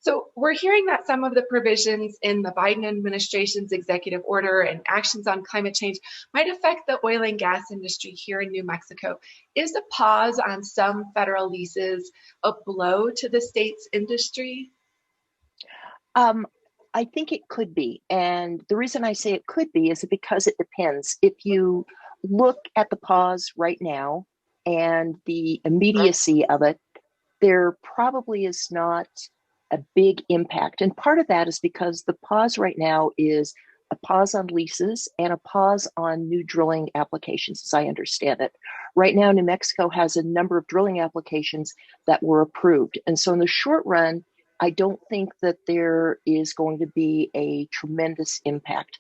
So we're hearing that some of the provisions in the Biden administration's executive order and actions on climate change might affect the oil and gas industry here in New Mexico. Is a pause on some federal leases a blow to the state's industry? Um, I think it could be. And the reason I say it could be is because it depends. If you look at the pause right now and the immediacy of it, there probably is not a big impact. And part of that is because the pause right now is a pause on leases and a pause on new drilling applications, as I understand it. Right now, New Mexico has a number of drilling applications that were approved. And so in the short run, I don't think that there is going to be a tremendous impact.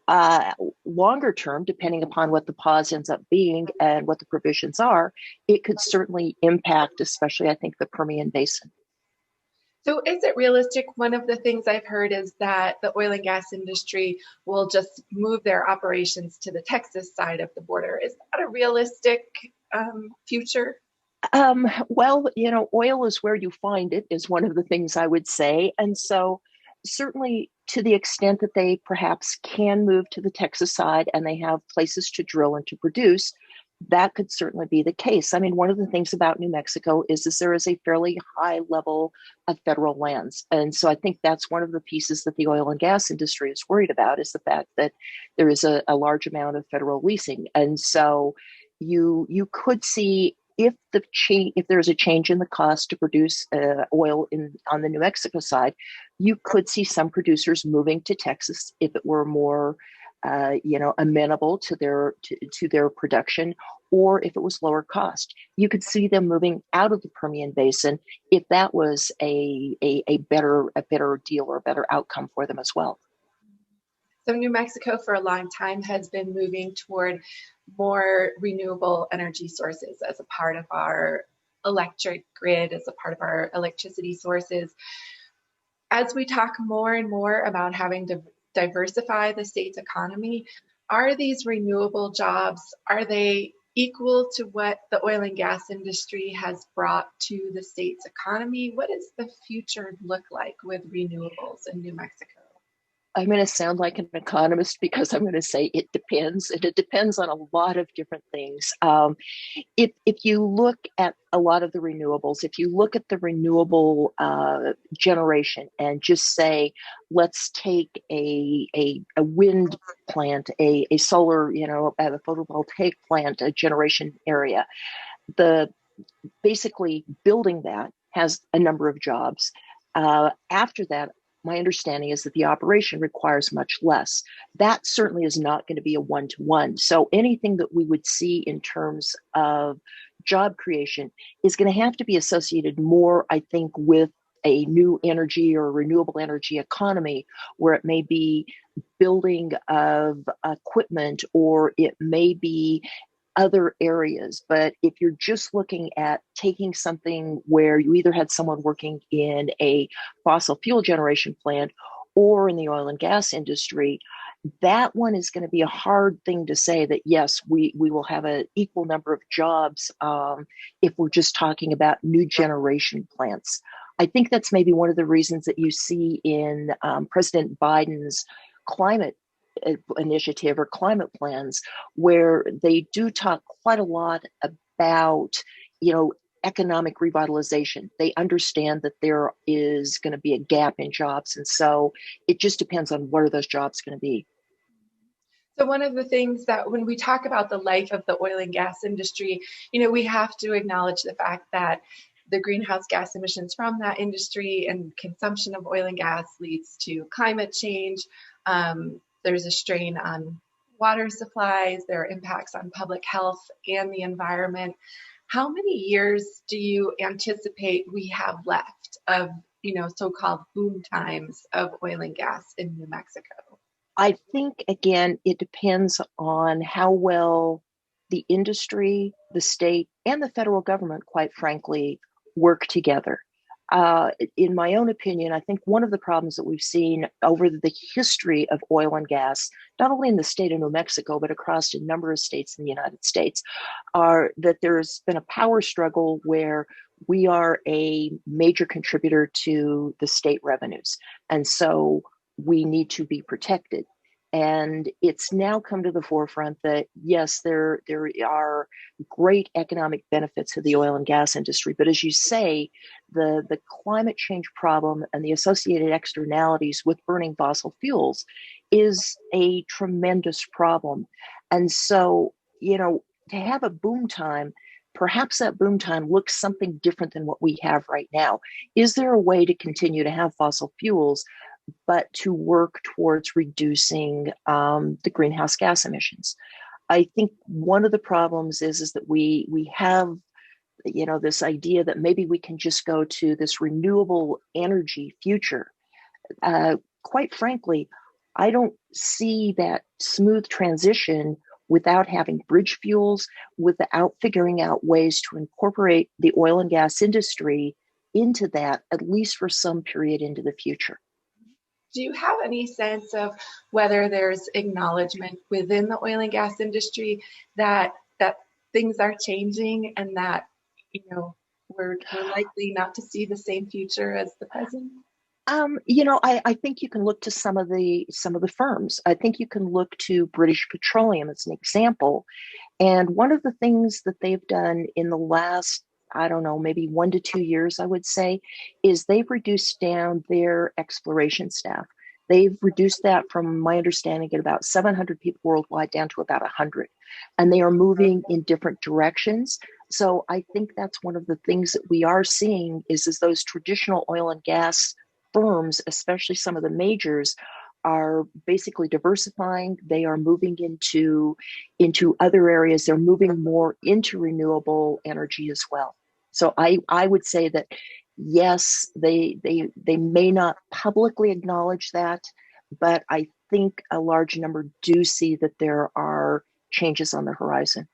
Uh, Longer term, depending upon what the pause ends up being and what the provisions are, it could certainly impact, especially, I think, the Permian Basin. So is it realistic? One of the things I've heard is that the oil and gas industry will just move their operations to the Texas side of the border. Is that a realistic future? Well, oil is where you find it, is one of the things I would say. And so, certainly, to the extent that they perhaps can move to the Texas side and they have places to drill and to produce, that could certainly be the case. I mean, one of the things about New Mexico is there is a fairly high level of federal lands. And so I think that's one of the pieces that the oil and gas industry is worried about, is the fact that there is a large amount of federal leasing. And so you could see, if there is a change in the cost to produce oil on the New Mexico side, you could see some producers moving to Texas if it were more amenable to their production, or if it was lower cost. You could see them moving out of the Permian Basin if that was a better deal or a better outcome for them as well. So New Mexico for a long time has been moving toward more renewable energy sources as a part of our electric grid, as a part of our electricity sources. As we talk more and more about having to diversify the state's economy, are these renewable jobs, are they equal to what the oil and gas industry has brought to the state's economy? What does the future look like with renewables in New Mexico? I'm going to sound like an economist because I'm going to say it depends, and it depends on a lot of different things. If you look at a lot of the renewables, if you look at the renewable generation and just say, let's take a wind plant, a solar, a photovoltaic plant, a generation area, the basically building that has a number of jobs. After that, my understanding is that the operation requires much less. That certainly is not going to be a one-to-one. So anything that we would see in terms of job creation is going to have to be associated more, I think, with a new energy or renewable energy economy, where it may be building of equipment, or it may be other areas. But if you're just looking at taking something where you either had someone working in a fossil fuel generation plant or in the oil and gas industry, that one is going to be a hard thing to say that, yes, we will have an equal number of jobs if we're just talking about new generation plants. I think that's maybe one of the reasons that you see in President Biden's climate initiative or climate plans, where they do talk quite a lot about, economic revitalization. They understand that there is going to be a gap in jobs. And so it just depends on what are those jobs going to be. So one of the things that when we talk about the life of the oil and gas industry, we have to acknowledge the fact that the greenhouse gas emissions from that industry and consumption of oil and gas leads to climate change. There's a strain on water supplies. There are impacts on public health and the environment. How many years do you anticipate we have left of, so-called boom times of oil and gas in New Mexico? I think, again, it depends on how well the industry, the state, and the federal government, quite frankly, work together. In my own opinion, I think one of the problems that we've seen over the history of oil and gas, not only in the state of New Mexico, but across a number of states in the United States, are that there's been a power struggle where we are a major contributor to the state revenues. And so we need to be protected. And it's now come to the forefront that yes, there are great economic benefits of the oil and gas industry, but as you say, the climate change problem and the associated externalities with burning fossil fuels is a tremendous problem. And so, to have a boom time, perhaps that boom time looks something different than what we have right now. Is there a way to continue to have fossil fuels, but to work towards reducing the greenhouse gas emissions? I think one of the problems is that we have this idea that maybe we can just go to this renewable energy future. Quite frankly, I don't see that smooth transition without having bridge fuels, without figuring out ways to incorporate the oil and gas industry into that, at least for some period into the future. Do you have any sense of whether there's acknowledgement within the oil and gas industry that things are changing and that we're likely not to see the same future as the present? I think you can look to some of the firms. I think you can look to British Petroleum as an example. And one of the things that they've done in the last, I don't know, maybe 1 to 2 years, I would say, is they've reduced down their exploration staff. They've reduced that, from my understanding, at about 700 people worldwide down to about 100. And they are moving in different directions. So I think that's one of the things that we are seeing is those traditional oil and gas firms, especially some of the majors, are basically diversifying. They are moving into other areas. They're moving more into renewable energy as well. So I would say that yes, they may not publicly acknowledge that, but I think a large number do see that there are changes on the horizon.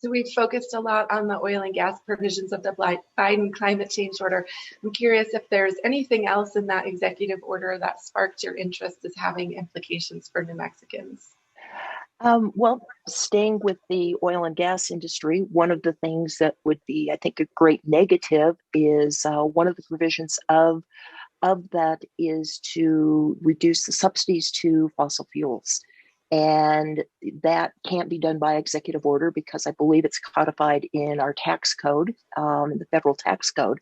So we've focused a lot on the oil and gas provisions of the Biden climate change order. I'm curious if there's anything else in that executive order that sparked your interest as having implications for New Mexicans. Well, staying with the oil and gas industry, one of the things that would be, I think, a great negative is one of the provisions of that is to reduce the subsidies to fossil fuels. And that can't be done by executive order because I believe it's codified in our tax code, in the federal tax code.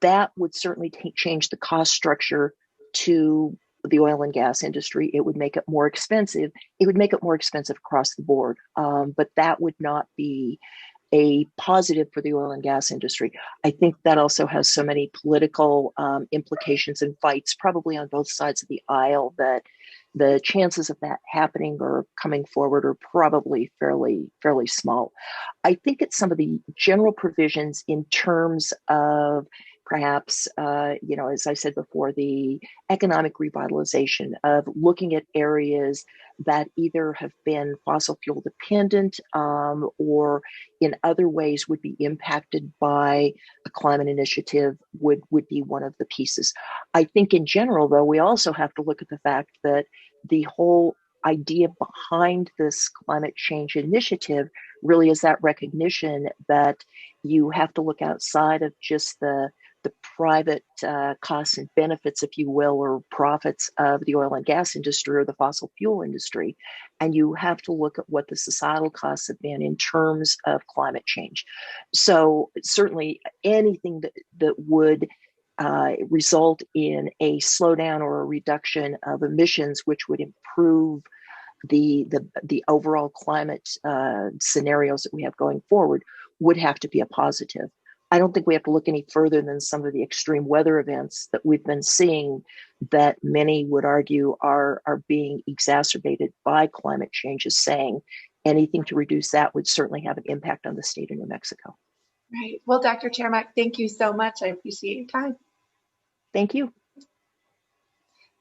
That would certainly change the cost structure to the oil and gas industry. It would make it more expensive. It would make it more expensive across the board. But that would not be a positive for the oil and gas industry. I think that also has so many political implications and fights, probably on both sides of the aisle, that the chances of that happening or coming forward are probably fairly small. I think it's some of the general provisions in terms of perhaps, as I said before, the economic revitalization of looking at areas that either have been fossil fuel dependent or in other ways would be impacted by a climate initiative would be one of the pieces. I think in general, though, we also have to look at the fact that the whole idea behind this climate change initiative really is that recognition that you have to look outside of just the private costs and benefits, if you will, or profits of the oil and gas industry or the fossil fuel industry. And you have to look at what the societal costs have been in terms of climate change. So certainly anything that would result in a slowdown or a reduction of emissions, which would improve the overall climate scenarios that we have going forward, would have to be a positive. I don't think we have to look any further than some of the extreme weather events that we've been seeing that many would argue are being exacerbated by climate change, is saying anything to reduce that would certainly have an impact on the state of New Mexico. Right. Well, Dr. Chermak, thank you so much. I appreciate your time. Thank you.